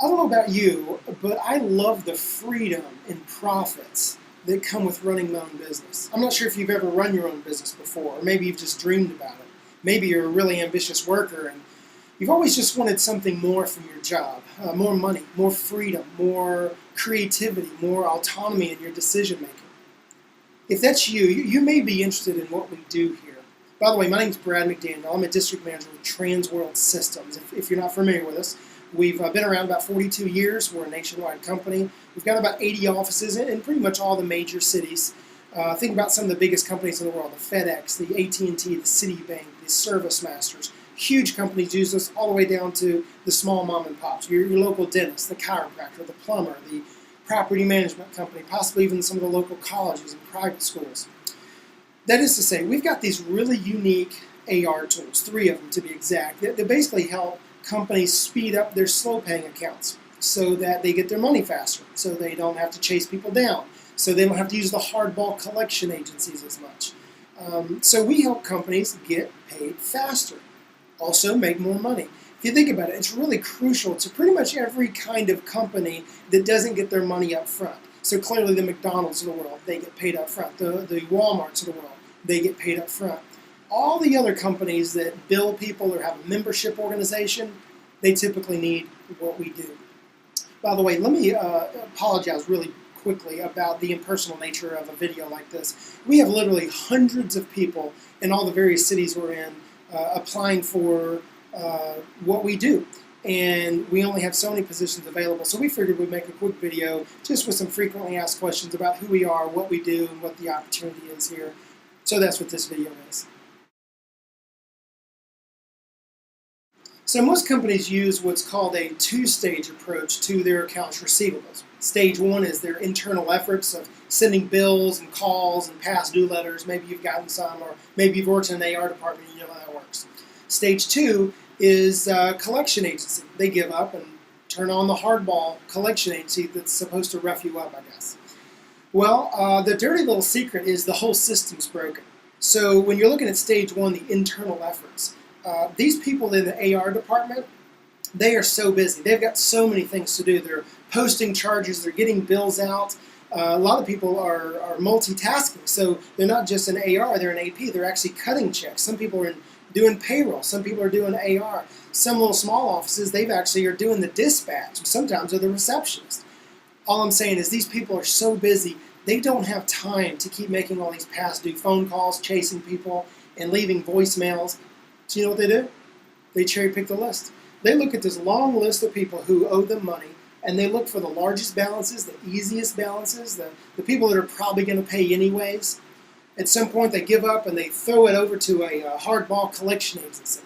I don't know about you, but I love the freedom and profits that come with running my own business. I'm not sure if you've ever run your own business before, or maybe you've just dreamed about it. Maybe you're a really ambitious worker and you've always just wanted something more from your job, more money, more freedom, more creativity, more autonomy in your decision making. If that's you, you may be interested in what we do here. By the way, my name is Brad McDaniel. I'm a district manager with Transworld Systems. If you're not familiar with us, we've been around about 42 years. We're a nationwide company. We've got about 80 offices in pretty much all the major cities. Think about some of the biggest companies in the world, the FedEx, the AT&T, the Citibank, the ServiceMasters. Huge companies use us all the way down to the small mom and pops, your local dentist, the chiropractor, the plumber, the property management company, possibly even some of the local colleges and private schools. That is to say, we've got these really unique AR tools, 3 of them to be exact, that basically help companies speed up their slow-paying accounts so that they get their money faster, so they don't have to chase people down, so they don't have to use the hardball collection agencies as much. So we help companies get paid faster, also make more money. If you think about it, it's really crucial to pretty much every kind of company that doesn't get their money up front. So clearly the McDonald's of the world, they get paid up front. The Walmarts of the world, they get paid up front. All the other companies that bill people or have a membership organization, they typically need what we do. By the way, let me apologize really quickly about the impersonal nature of a video like this. We have literally hundreds of people in all the various cities we're in applying for what we do. And we only have so many positions available, so we figured we'd make a quick video just with some frequently asked questions about who we are, what we do, and what the opportunity is here. So that's what this video is. So most companies use what's called a 2-stage approach to their accounts receivables. Stage 1 is their internal efforts of sending bills and calls and past due letters. Maybe you've gotten some, or maybe you've worked in an AR department and you know how that works. Stage 2 is collection agency. They give up and turn on the hardball collection agency that's supposed to rough you up, I guess. Well, the dirty little secret is the whole system's broken. So when you're looking at stage 1, the internal efforts, these people in the AR department, they are so busy. They've got so many things to do. They're posting charges, they're getting bills out. A lot of people are multitasking, so they're not just in AR, they're in AP. They're actually cutting checks. Some people are doing payroll. Some people are doing AR. Some little small offices, they've actually are doing the dispatch. Sometimes they're the receptionist. All I'm saying is these people are so busy, they don't have time to keep making all these past due phone calls, chasing people, and leaving voicemails. So you know what they do? They cherry pick the list. They look at this long list of people who owe them money, and they look for the largest balances, the easiest balances, the people that are probably going to pay anyways. At some point, they give up and they throw it over to a hardball collection agency.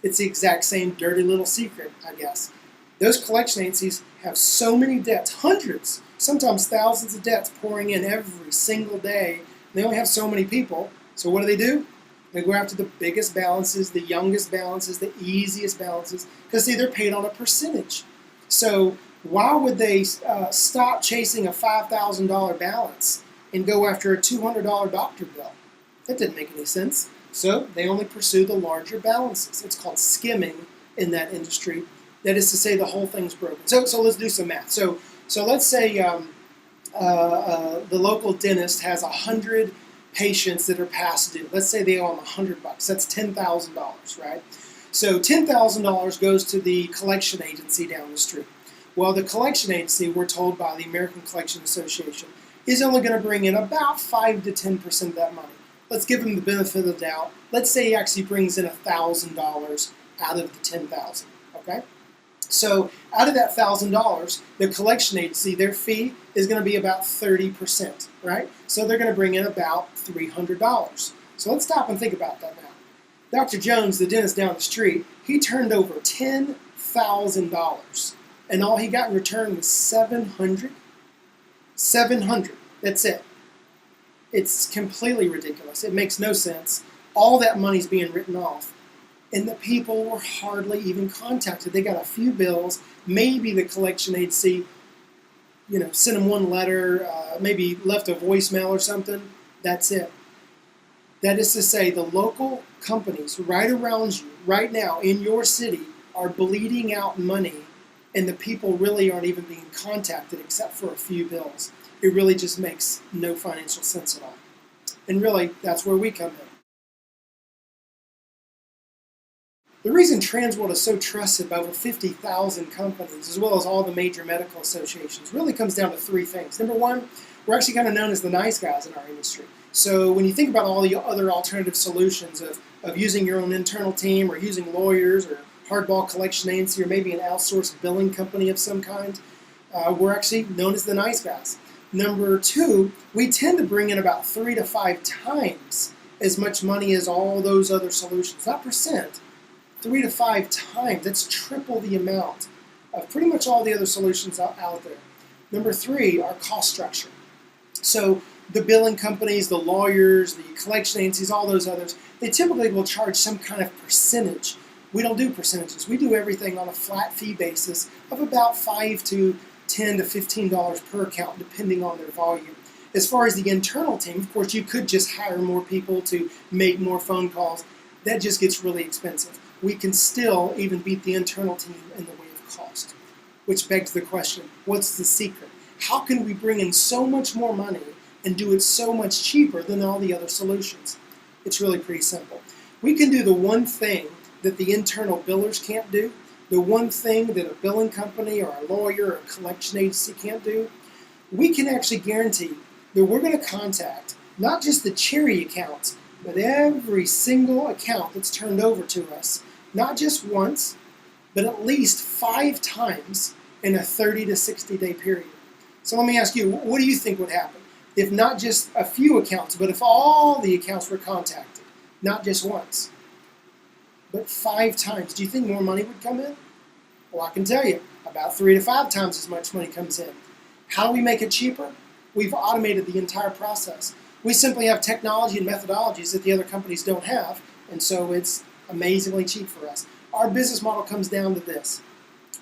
It's the exact same dirty little secret, I guess. Those collection agencies have so many debts, hundreds, sometimes thousands of debts pouring in every single day. They only have so many people, so what do? They go after the biggest balances, the youngest balances, the easiest balances, because see, they're paid on a percentage. So why would they stop chasing a $5,000 balance and go after a $200 doctor bill? That didn't make any sense. So they only pursue the larger balances. It's called skimming in that industry. That is to say the whole thing's broken. So let's do some math. So let's say the local dentist has 100 patients that are past due. Let's say they owe them $100. That's $10,000, right? So $10,000 goes to the collection agency down the street. Well, the collection agency, we're told by the American Collection Association, is only going to bring in about 5 to 10% of that money. Let's give him the benefit of the doubt. Let's say he actually brings in $1,000 out of the $10,000. Okay? So out of that $1,000, the collection agency, their fee is going to be about 30%, right? So they're going to bring in about $300. So let's stop and think about that now. Dr. Jones, the dentist down the street, he turned over $10,000, and all he got in return was $700. $700. That's it. It's completely ridiculous. It makes no sense. All that money's being written off. And the people were hardly even contacted. They got a few bills. Maybe the collection agency, sent them one letter, maybe left a voicemail or something. That's it. That is to say, the local companies right around you, right now in your city, are bleeding out money and the people really aren't even being contacted except for a few bills. It really just makes no financial sense at all. And really, that's where we come in. The reason TransWorld is so trusted by over 50,000 companies, as well as all the major medical associations, really comes down to three things. Number one, we're actually kind of known as the nice guys in our industry. So when you think about all the other alternative solutions of using your own internal team or using lawyers or hardball collection agency or maybe an outsourced billing company of some kind, we're actually known as the nice guys. Number two, we tend to bring in about 3 to 5 times as much money as all those other solutions, not percent, 3 to 5 times. That's triple the amount of pretty much all the other solutions out there. Number three, our cost structure. So the billing companies, the lawyers, the collection agencies, all those others, they typically will charge some kind of percentage. We don't do percentages. We do everything on a flat fee basis of about $5 to $10 to $15 per account, depending on their volume. As far as the internal team, of course, you could just hire more people to make more phone calls. That just gets really expensive. We can still even beat the internal team in the way of cost, which begs the question, what's the secret? How can we bring in so much more money and do it so much cheaper than all the other solutions? It's really pretty simple. We can do the one thing that the internal billers can't do, the one thing that a billing company or a lawyer or a collection agency can't do. We can actually guarantee that we're going to contact not just the cherry accounts, but every single account that's turned over to us, not just once, but at least 5 times in a 30 to 60 day period. So let me ask you, what do you think would happen if not just a few accounts, but if all the accounts were contacted, not just once, but 5 times? Do you think more money would come in? Well, I can tell you, about 3 to 5 times as much money comes in. How do we make it cheaper? We've automated the entire process. We simply have technology and methodologies that the other companies don't have, and so it's amazingly cheap for us. Our business model comes down to this.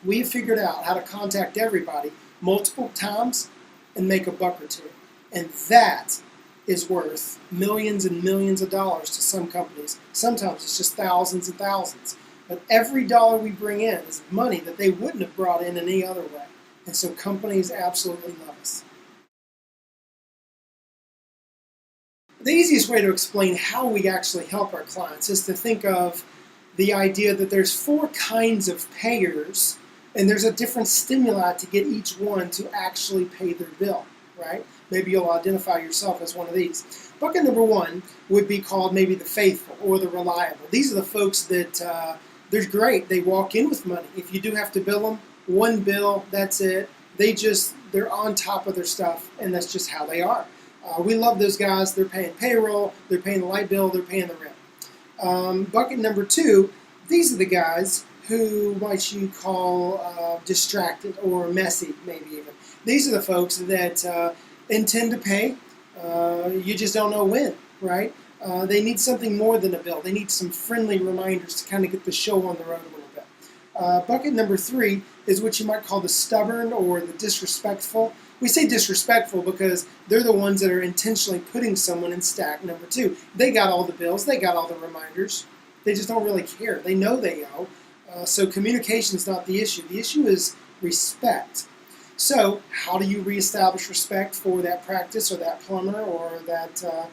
We've figured out how to contact everybody multiple times and make a buck or two. And that is worth millions and millions of dollars to some companies. Sometimes it's just thousands and thousands. But every dollar we bring in is money that they wouldn't have brought in any other way. And so companies absolutely love us. The easiest way to explain how we actually help our clients is to think of the idea that there's 4 kinds of payers, and there's a different stimuli to get each one to actually pay their bill, right? Maybe you'll identify yourself as one of these. Bucket number 1 would be called maybe the faithful or the reliable. These are the folks that they're great. They walk in with money. If you do have to bill them, one bill, that's it. They're on top of their stuff, and that's just how they are. We love those guys. They're paying payroll, they're paying the light bill, they're paying the rent. Bucket number 2, these are the guys who might you call distracted or messy, maybe even. These are the folks that intend to pay. You just don't know when, right? They need something more than a bill. They need some friendly reminders to kind of get the show on the road a little bit. Bucket number 3 is what you might call the stubborn or the disrespectful. We say disrespectful because they're the ones that are intentionally putting someone in stack number 2. They got all the bills, they got all the reminders. They just don't really care. They know they owe. So communication is not the issue. The issue is respect. So how do you reestablish respect for that practice or that plumber or that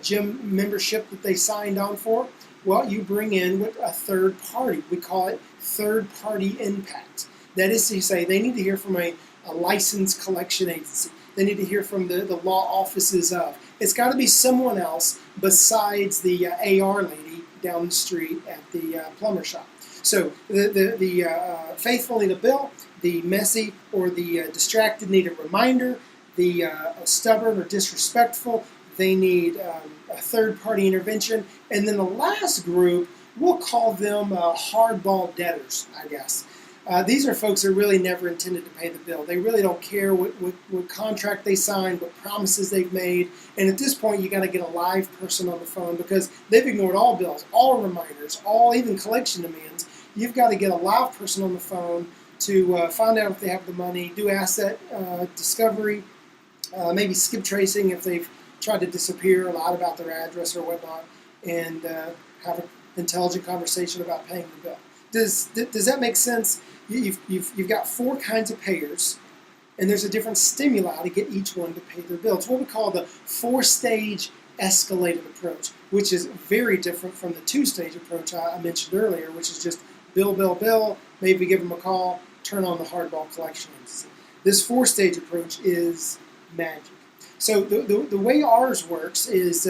gym membership that they signed on for? Well, you bring in a third party. We call it third party impact. That is to say, they need to hear from a licensed collection agency. They need to hear from the law offices of. It's got to be someone else besides the AR lady down the street at the plumber shop. So the faithful need a bill, the messy or the distracted need a reminder, the stubborn or disrespectful, they need a third-party intervention, and then the last group, we'll call them hardball debtors, I guess. These are folks that really never intended to pay the bill. They really don't care what contract they signed, what promises they've made, and at this point you got to get a live person on the phone because they've ignored all bills, all reminders, all even collection demands. You've got to get a live person on the phone to find out if they have the money, do asset discovery, maybe skip tracing if they've tried to disappear, lied about their address or whatnot, and have an intelligent conversation about paying the bill. Does that make sense? You've got four kinds of payers, and there's a different stimuli to get each one to pay their bill. It's what we call the four-stage escalated approach, which is very different from the two-stage approach I mentioned earlier, which is just bill, bill, bill, maybe give them a call, turn on the hardball collection agency. This four-stage approach is magic. So the way ours works is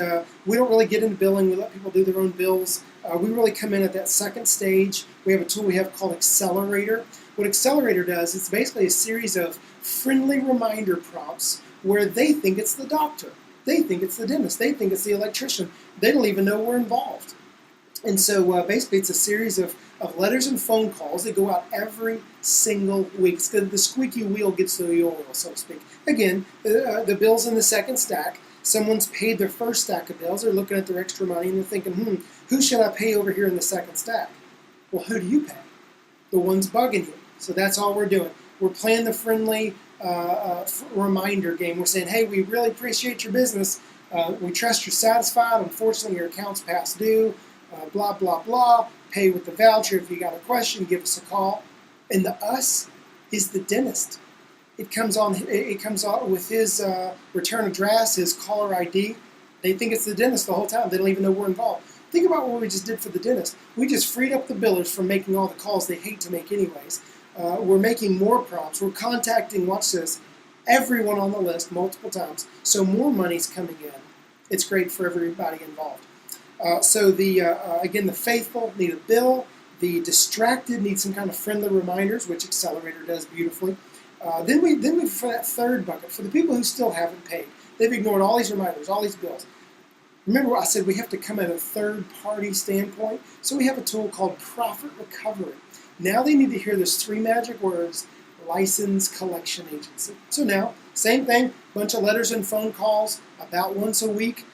we don't really get into billing. We let people do their own bills. We really come in at that second stage. We have a tool we have called Accelerator. What Accelerator does is basically a series of friendly reminder prompts where they think it's the doctor. They think it's the dentist. They think it's the electrician. They don't even know we're involved. And so basically it's a series of letters and phone calls that go out every single week. It's the squeaky wheel gets the oil, so to speak. Again, the bill's in the second stack. Someone's paid their first stack of bills. They're looking at their extra money and they're thinking, who should I pay over here in the second stack? Well, who do you pay? The one's bugging you. So that's all we're doing. We're playing the friendly reminder game. We're saying, hey, we really appreciate your business. We trust you're satisfied. Unfortunately, your account's past due. Blah, blah, blah. Pay with the voucher. If you got a question, give us a call. And the us is the dentist. It comes on with his return address, his caller ID. They think it's the dentist the whole time. They don't even know we're involved. Think about what we just did for the dentist. We just freed up the billers from making all the calls they hate to make anyways. We're making more prompts. We're contacting, watch this, everyone on the list multiple times. So more money's coming in. It's great for everybody involved. Again, the faithful need a bill. The distracted need some kind of friendly reminders, which Accelerator does beautifully. Then we for that third bucket, for the people who still haven't paid. They've ignored all these reminders, all these bills. Remember I said we have to come at a third-party standpoint? So we have a tool called Profit Recovery. Now they need to hear those three magic words, Licensed Collection Agency. So now, same thing, bunch of letters and phone calls about once a week.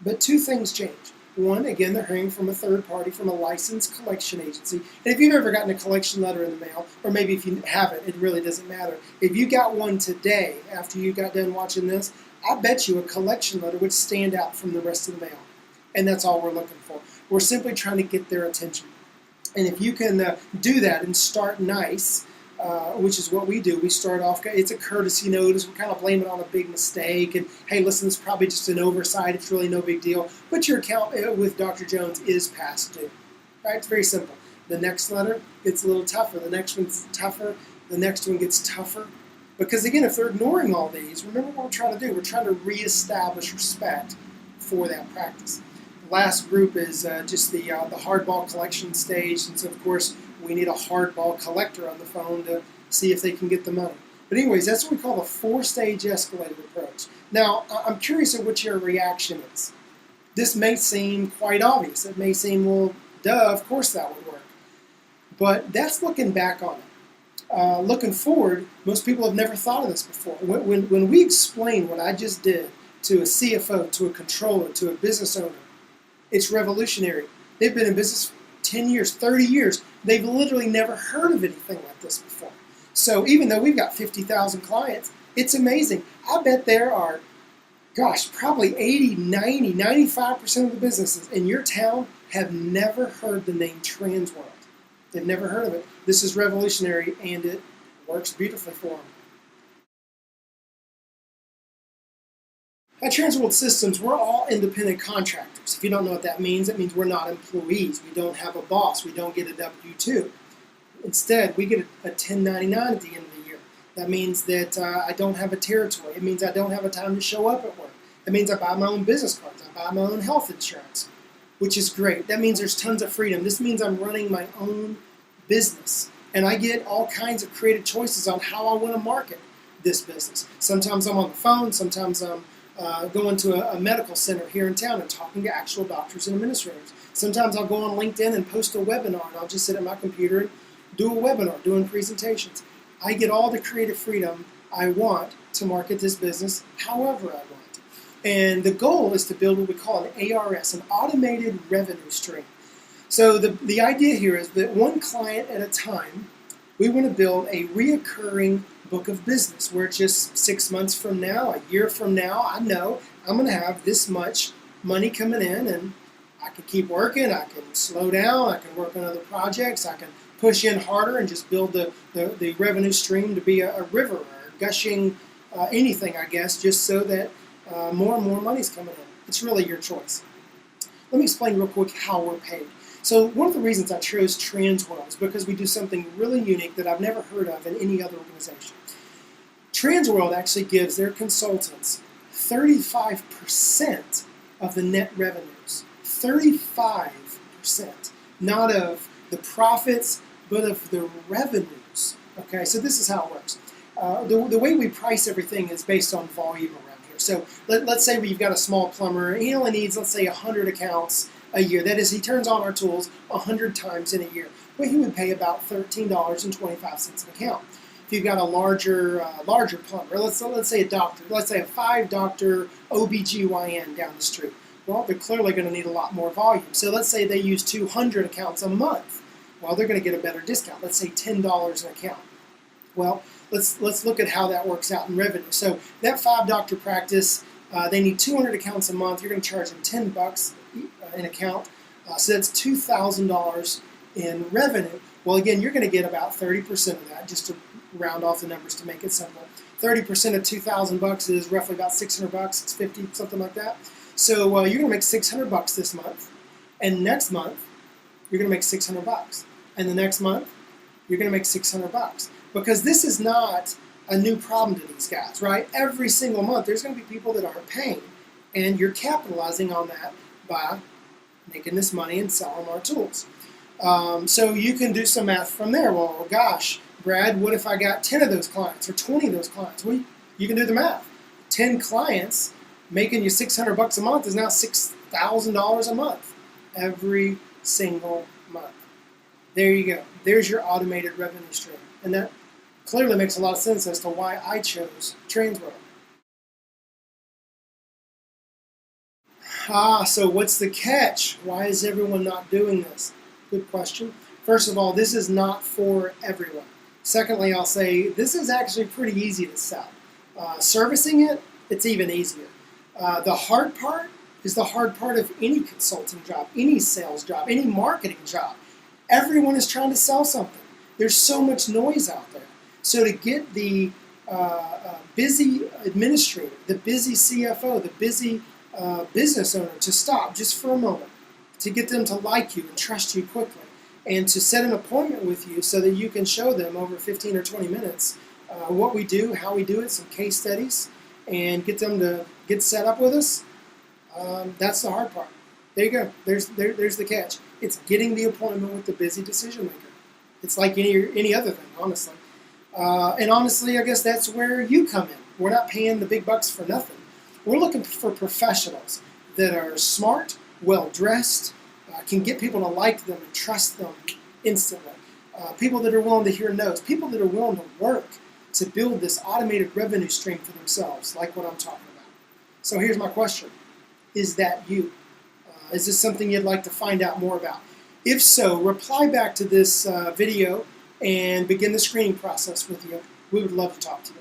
But two things change. One, again, they're hearing from a third party, from a licensed collection agency. And if you've ever gotten a collection letter in the mail, or maybe if you haven't, it really doesn't matter. If you got one today after you got done watching this, I bet you a collection letter would stand out from the rest of the mail. And that's all we're looking for. We're simply trying to get their attention. And if you can do that and start nice, which is what we do. We start off, it's a courtesy notice. We kind of blame it on a big mistake. And, hey, listen, it's probably just an oversight. It's really no big deal. But your account with Dr. Jones is past due. Right? It's very simple. The next letter gets a little tougher. The next one's tougher. The next one gets tougher. Because, again, if they're ignoring all these, remember what we're trying to do. We're trying to reestablish respect for that practice. The last group is just the hardball collection stage. And so, of course, we need a hardball collector on the phone to see if they can get the money. But anyways, that's what we call the four-stage escalated approach. Now, I'm curious at what your reaction is. This may seem quite obvious. It may seem, well, duh, of course that would work. But that's looking back on it. Looking forward, most people have never thought of this before. When we explain what I just did to a CFO, to a controller, to a business owner, it's revolutionary. They've been in business 10 years, 30 years. They've literally never heard of anything like this before. So even though we've got 50,000 clients, it's amazing. I bet there are, probably 80, 90, 95% of the businesses in your town have never heard the name Transworld. They've never heard of it. This is revolutionary, and it works beautifully for them. At Transworld Systems, we're all independent contractors. If you don't know what that means, it means we're not employees. We don't have a boss. We don't get a W-2. Instead, we get a 1099 at the end of the year. That means that I don't have a territory. It means I don't have a time to show up at work. It means I buy my own business cards. I buy my own health insurance, which is great. That means there's tons of freedom. This means I'm running my own business, and I get all kinds of creative choices on how I want to market this business. Sometimes I'm on the phone. Sometimes I'm going to a medical center here in town and talking to actual doctors and administrators. Sometimes I'll go on LinkedIn and post a webinar, and I'll just sit at my computer and do a webinar, doing presentations. I get all the creative freedom I want to market this business however I want. And the goal is to build what we call an ARS, an automated revenue stream. So the idea here is that one client at a time, we want to build a reoccurring book of business where it's just 6 months from now, a year from now, I know I'm going to have this much money coming in, and I can keep working, I can slow down, I can work on other projects, I can push in harder and just build the revenue stream to be a river or gushing anything, I guess, just so that more and more money's coming in. It's really your choice. Let me explain real quick how we're paid. So one of the reasons I chose Transworld is because we do something really unique that I've never heard of in any other organization. Transworld actually gives their consultants 35% of the net revenues. 35%. Not of the profits, but of the revenues. Okay, so this is how it works. The way we price everything is based on volume around here. So let's say we've got a small plumber. He only needs, let's say, 100 accounts a year. That is, he turns on our tools 100 times in a year. Well, he would pay about $13.25 an account. If you've got a larger plumber, let's say a doctor, let's say a 5-doctor OBGYN down the street. Well, they're clearly going to need a lot more volume. So let's say they use 200 accounts a month. Well, they're going to get a better discount. Let's say $10 an account. Well, let's look at how that works out in revenue. So that 5-doctor practice, they need 200 accounts a month. You're going to charge them $10 an account. So that's $2,000 in revenue. Well, again, you're going to get about 30% of that, just to round off the numbers to make it simple. 30% of $2,000 is roughly about $600, $650, something like that. So you're going to make $600 this month, and next month you're going to make $600, and the next month you're going to make $600, because this is not a new problem to these guys, right? Every single month there's going to be people that aren't paying, and you're capitalizing on that by making this money and selling our tools. So you can do some math from there. Well, gosh, Brad, what if I got 10 of those clients or 20 of those clients? Well, you can do the math. 10 clients making you $600 a month is now $6,000 a month every single month. There you go. There's your automated revenue stream. And that clearly makes a lot of sense as to why I chose Transworld. So what's the catch? Why is everyone not doing this? Good question. First of all, this is not for everyone. Secondly, I'll say this is actually pretty easy to sell. Servicing it, it's even easier. The hard part is the hard part of any consulting job, any sales job, any marketing job. Everyone is trying to sell something. There's so much noise out there. So to get the busy administrator, the busy CFO, the busy business owner to stop just for a moment, to get them to like you and trust you quickly, and to set an appointment with you so that you can show them over 15 or 20 minutes what we do, how we do it, some case studies, and get them to get set up with us. That's the hard part. There you go. There's the catch. It's getting the appointment with the busy decision maker. It's like any other thing, honestly. And honestly, I guess that's where you come in. We're not paying the big bucks for nothing. We're looking for professionals that are smart, well-dressed, can get people to like them and trust them instantly. People that are willing to hear no's. People that are willing to work to build this automated revenue stream for themselves, like what I'm talking about. So here's my question. Is that you? Is this something you'd like to find out more about? If so, reply back to this video and begin the screening process with you. We would love to talk to you.